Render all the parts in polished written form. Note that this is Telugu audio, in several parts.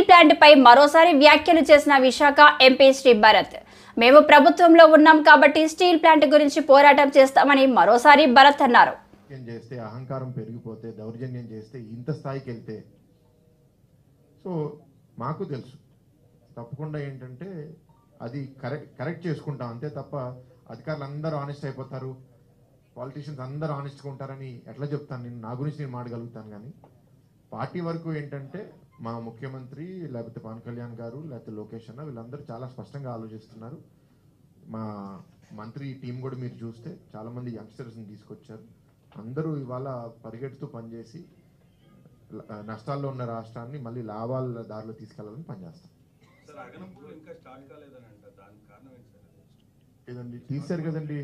స్టీల్ ప్లాంట్ పై మరోసారి వ్యాఖ్యలు చేసిన విశాఖ ఎంపీ శ్రీ భరత్. మేము ప్రభుత్వంలో ఉన్నాం కాబట్టి స్టీల్ ప్లాంట్ గురించి పోరాటం చేస్తామని మరోసారి భరత్ అన్నారు. చేస్తే అహంకారం పెరిగిపోతే దౌర్జన్యం చేస్తే ఇంత స్థాయికి వెళ్తే సో మాకు తెలుసు తప్పకుండా ఏంటంటే అది కరెక్ట్ చేసుకుంటాం అంతే తప్ప అధికారులు అందరూ ఆనెస్ట్ అయిపోతారు, పాలిటీషియన్స్ అందరూ ఆనెస్ట్గా ఉంటారని ఎట్లా చెప్తాను నేను? నా గురించి నేను మాట్లాడగలుగుతాను. కానీ పార్టీ వరకు ఏంటంటే మా ముఖ్యమంత్రి లేకపోతే పవన్ కళ్యాణ్ గారు లేకపోతే లోకేష్ అన్న వీళ్ళందరూ చాలా స్పష్టంగా ఆలోచిస్తున్నారు. మా మంత్రి టీం కూడా మీరు చూస్తే చాలామంది యంగ్స్టర్స్ని తీసుకొచ్చారు. అందరూ ఇవాళ పరిగెడుతూ పనిచేసి నష్టాల్లో ఉన్న రాష్ట్రాన్ని మళ్ళీ లాభాల దారిలో తీసుకెళ్లాలని పనిచేస్తాం. లేదండి తీశారు కదండి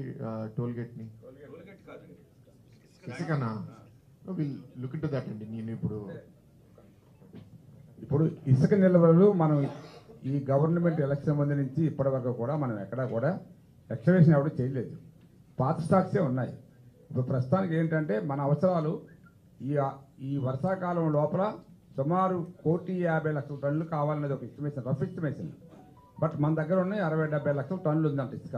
టోల్ గేట్ని. ఇసుకనా? విల్ లుక్ ఇంటు దట్ అండి. నేను ఇప్పుడు ఇసుక నిల్వలు మనం ఈ గవర్నమెంట్ ఎలక్షన్ ముందు నుంచి ఇప్పటి వరకు కూడా మనం ఎక్కడా కూడా ఎక్స్కవేషన్ ఎవరు చేయలేదు. పాత స్టాక్సే ఉన్నాయి. ఇప్పుడు ప్రస్తుతానికి ఏంటంటే మన అవసరాలు ఈ వర్షాకాలం లోపల సుమారు 1,50,00,000 టన్నులు కావాలనేది ఒక ఎస్టిమేషన్, రఫ్ ఎస్టిమేషన్. బట్ మన దగ్గర ఉన్నాయి 60-70 లక్షల టన్నులు ఉందంట ఇసుక.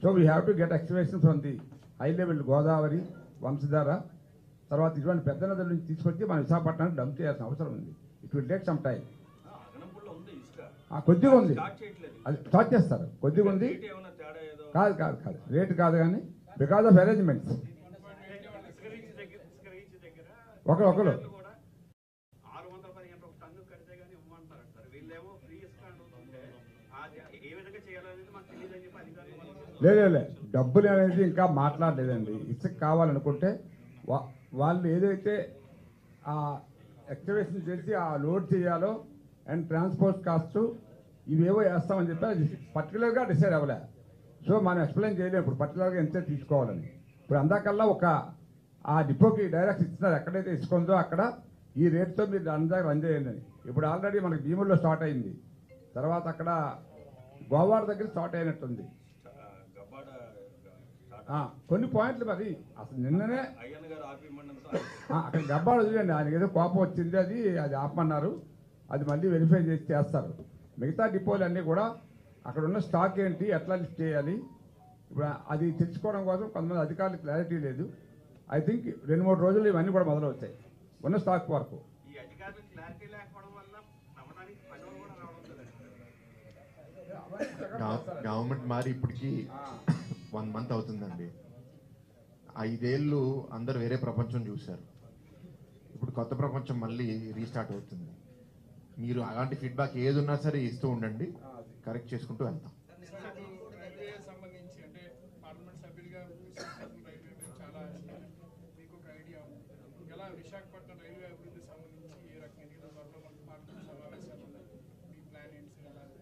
So we have to get excavation from the high level Godavari, Vamsadhara, తర్వాత ఇటువంటి పెద్ద నదుల నుంచి తీసుకొచ్చి మన విశాఖపట్నానికి డంప్ చేయాల్సిన అవసరం ఉంది. It will take some time. కొద్దిగా ఉంది, అది స్టార్ట్ చేస్తారు. కొద్దిగా ఉంది, కాదు కాదు కాదు రేటు కాదు, కానీ బికాస్ ఆఫ్ అరేంజ్మెంట్స్ ఒకరు లేదు డబ్బులు అనేది ఇంకా మాట్లాడలేదండి. ఇసుక కావాలనుకుంటే వాళ్ళు ఏదైతే ఆ ఎక్స్కవేషన్ చేసి ఆ లోడ్ చేయాలో అండ్ ట్రాన్స్పోర్ట్ కాస్ట్ ఇవేవో వేస్తామని చెప్పి అది పర్టికులర్గా డిసైడ్ అవ్వలే. సో మనం ఎక్స్ప్లెయిన్ చేయలేము ఇప్పుడు పర్టికులర్గా ఎంత తీసుకోవాలని. ఇప్పుడు అందాకల్లా ఆ డిపోకి డైరెక్ట్ ఇస్తున్నారు, ఎక్కడైతే ఇసుకుందో అక్కడ ఈ రేట్తో మీరు అందాక రన్ చేయండి అని. ఇప్పుడు ఆల్రెడీ మనకి భీముల్లో స్టార్ట్ అయింది, తర్వాత అక్కడ గోవాడ దగ్గర స్టార్ట్ అయినట్టుంది. కొన్ని పాయింట్లు మరి అసలు నిన్ననే అక్కడ గబ్బాడు చూడండి, ఆయనకి ఏదో కోపం వచ్చింది, అది ఆపమన్నారు. అది మళ్ళీ వెరిఫై చేసి చేస్తారు. మిగతా డిపోలు అన్నీ కూడా అక్కడ ఉన్న స్టాక్ ఏంటి, ఎట్లా లిస్ట్ చేయాలి, ఇప్పుడు అది తెలుసుకోవడం కోసం కొంతమంది అధికారులు క్లారిటీ లేదు. ఐ థింక్ 2-3 రోజులు ఇవన్నీ కూడా మొదలు వచ్చాయి ఉన్న స్టాక్ వరకు. గవర్నమెంట్ మారి ఇప్పటికి 1 మంత్ అవుతుందండి. 5 ఏళ్ళు అందరు వేరే ప్రపంచం చూశారు. ఇప్పుడు కొత్త ప్రపంచం మళ్ళీ రీస్టార్ట్ అవుతుంది. మీరు అలాంటి ఫీడ్బ్యాక్ ఏది ఉన్నా సరే ఇస్తూ ఉండండి, కరెక్ట్ చేసుకుంటూ వెళ్తాం.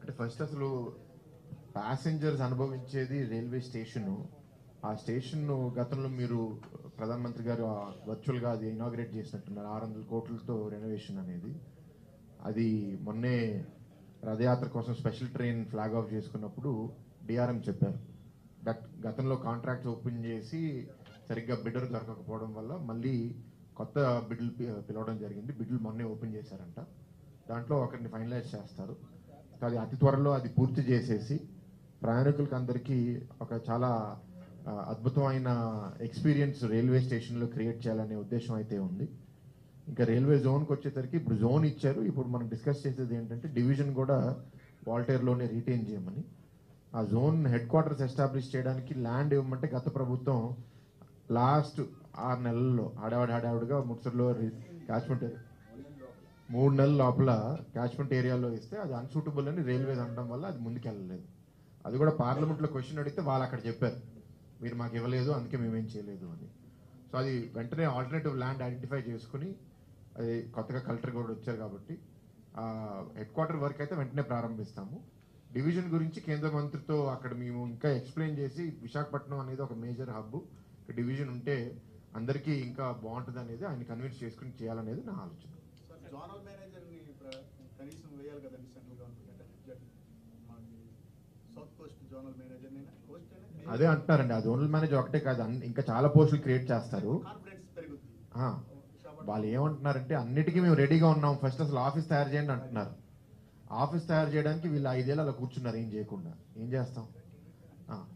అంటే ఫస్ట్ అసలు ప్యాసింజర్స్ అనుభవించేది రైల్వే స్టేషను. ఆ స్టేషన్ను గతంలో మీరు ప్రధానమంత్రి గారు వర్చువల్గా అది ఇనాగ్రేట్ చేసినట్టున్నారు. 600 కోట్లతో రెనోవేషన్ అనేది. అది మొన్నే రథయాత్ర కోసం స్పెషల్ ట్రైన్ ఫ్లాగ్ ఆఫ్ చేసుకున్నప్పుడు డిఆర్ఎం చెప్పారు. గతంలో కాంట్రాక్ట్స్ ఓపెన్ చేసి సరిగ్గా బిడ్డలు దొరకకపోవడం వల్ల మళ్ళీ కొత్త బిడ్లు పిలవడం జరిగింది. బిడ్లు మొన్నే ఓపెన్ చేశారంట. దాంట్లో ఒకరిని ఫైనలైజ్ చేస్తారు. అది అతి త్వరలో అది పూర్తి చేసేసి ప్రయాణికులకి అందరికీ ఒక చాలా అద్భుతమైన ఎక్స్పీరియన్స్ రైల్వే స్టేషన్లో క్రియేట్ చేయాలనే ఉద్దేశం అయితే ఉంది. ఇంకా రైల్వే జోన్కి వచ్చేసరికి ఇప్పుడు జోన్ ఇచ్చారు. ఇప్పుడు మనం డిస్కస్ చేసేది ఏంటంటే డివిజన్ కూడా వాల్టేర్లోనే రీటైన్ చేయమని. ఆ జోన్ హెడ్ క్వార్టర్స్ ఎస్టాబ్లిష్ చేయడానికి ల్యాండ్ ఇవ్వమంటే గత ప్రభుత్వం లాస్ట్ 6 నెలల్లో హడావిడిగా ముట్సర్లో క్యాచ్మెంట్ 3 నెలల లోపల క్యాచ్మెంట్ ఏరియాలో ఇస్తే అది అన్సూటబుల్ అని రైల్వేస్ అనడం వల్ల అది ముందుకెళ్ళలేదు. అది కూడా పార్లమెంట్లో క్వశ్చన్ అడిగితే వాళ్ళు అక్కడ చెప్పారు, మీరు మాకు ఇవ్వలేదు అందుకే మేమేం చేయలేదు అని. సో అది వెంటనే ఆల్టర్నేటివ్ ల్యాండ్ ఐడెంటిఫై చేసుకుని అది కొత్తగా కలెక్టర్ కూడా వచ్చారు కాబట్టి హెడ్ క్వార్టర్ వర్క్ అయితే వెంటనే ప్రారంభిస్తాము. డివిజన్ గురించి కేంద్ర మంత్రితో అక్కడ మేము ఇంకా ఎక్స్ప్లెయిన్ చేసి విశాఖపట్నం అనేది ఒక మేజర్ హబ్, డివిజన్ ఉంటే అందరికీ ఇంకా బాగుంటుంది అనేది ఆయన కన్విన్స్ చేసుకుని చేయాలనేది నా ఆలోచన. అదే అంటున్నారండి, ఆ జోనల్ మేనేజర్ ఒకటే కాదు ఇంకా చాలా పోస్టులు క్రియేట్ చేస్తారు. వాళ్ళు ఏమంటున్నారంటే అన్నిటికీ మేము రెడీగా ఉన్నాం, ఫస్ట్ అసలు ఆఫీస్ తయారు చేయండి అంటున్నారు. ఆఫీస్ తయారు చేయడానికి వీళ్ళు 5 ఏళ్ళు అలా కూర్చున్నారు ఏం చేయకుండా. ఏం చేస్తాం?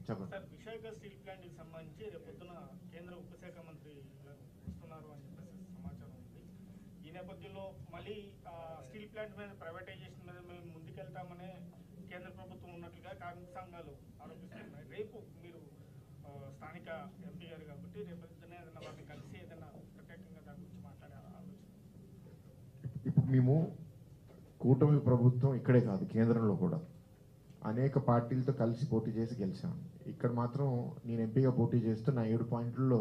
చెప్పండి. సార్, విశాఖ స్టీల్ ప్లాంట్ కి సంబంధించి రేపొద్దున కేంద్ర ఉప శాఖ మంత్రి వస్తున్నారు అని చెప్పేసి సమాచారం ఉంది. ఈ నేపథ్యంలో మళ్ళీ స్టీల్ ప్లాంట్ మీద ప్రైవేటైజేషన్ మీద మేము ముందుకెళ్తామనే కేంద్ర ప్రభుత్వం ఉన్నట్లుగా కార్మిక సంఘాలు ఆరోపిస్తున్నాయి. రేపు మీరు స్థానిక ఎంపీ గారు కాబట్టి రేపొద్దున ఏదైనా వారిని కలిసి ఏదైనా ప్రత్యేకంగా దాని గురించి మాట్లాడే ఆలోచన. ఇప్పుడు మేము కూటమి ప్రభుత్వం ఇక్కడే కాదు కేంద్రంలో కూడా అనేక పార్టీలతో కలిసి పోటీ చేసి గెలిచాను. ఇక్కడ మాత్రం నేను ఎంపీగా పోటీ చేస్తూ నా 7 పాయింట్లలో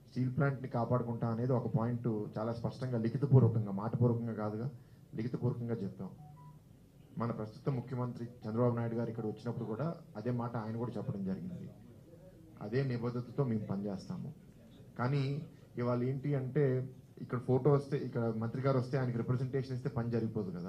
స్టీల్ ప్లాంట్ని కాపాడుకుంటా అనేది ఒక పాయింట్ చాలా స్పష్టంగా లిఖితపూర్వకంగా, మాటపూర్వకంగా కాదుగా లిఖితపూర్వకంగా చెప్పాం. మన ప్రస్తుత ముఖ్యమంత్రి చంద్రబాబు నాయుడు గారు ఇక్కడ వచ్చినప్పుడు కూడా అదే మాట ఆయన కూడా చెప్పడం జరిగింది. అదే నిబద్ధతతో మేము పనిచేస్తాము. కానీ ఇవాళ ఏంటి అంటే ఇక్కడ ఫోటో వస్తే, ఇక్కడ మంత్రి గారు వస్తే ఆయనకి రిప్రజెంటేషన్ ఇస్తే పని జరిగిపోదు కదా.